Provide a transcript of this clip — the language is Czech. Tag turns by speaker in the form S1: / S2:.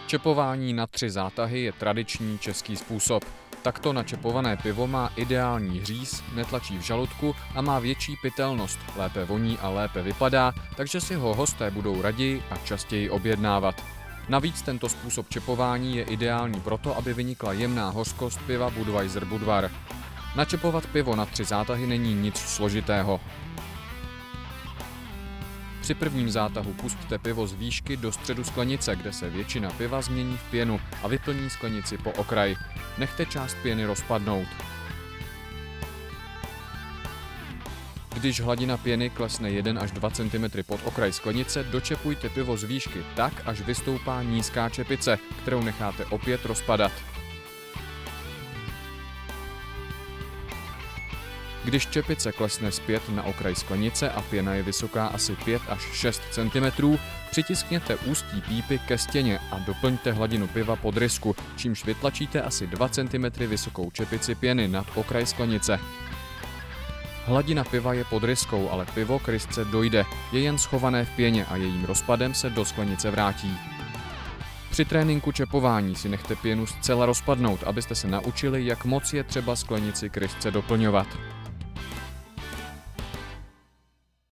S1: Čepování na 3 zátahy je tradiční český způsob. Takto načepované pivo má ideální hříz, netlačí v žaludku a má větší pitelnost, lépe voní a lépe vypadá, takže si ho hosté budou raději a častěji objednávat. Navíc tento způsob čepování je ideální proto, aby vynikla jemná hořkost piva Budweiser Budvar. Načepovat pivo na 3 zátahy není nic složitého. Při prvním zátahu pusťte pivo z výšky do středu sklenice, kde se většina piva změní v pěnu a vyplní sklenici po okraj. Nechte část pěny rozpadnout. Když hladina pěny klesne 1 až 2 cm pod okraj sklenice, dočepujte pivo z výšky tak, až vystoupá nízká čepice, kterou necháte opět rozpadat. Když čepice klesne zpět na okraj sklenice a pěna je vysoká asi 5 až 6 cm, přitiskněte ústí pípy ke stěně a doplňte hladinu piva pod rysku, čímž vytlačíte asi 2 cm vysokou čepici pěny nad okraj sklenice. Hladina piva je pod ryskou, ale pivo k rysce dojde, je jen schované v pěně a jejím rozpadem se do sklenice vrátí. Při tréninku čepování si nechte pěnu zcela rozpadnout, abyste se naučili, jak moc je třeba sklenici k rysce doplňovat.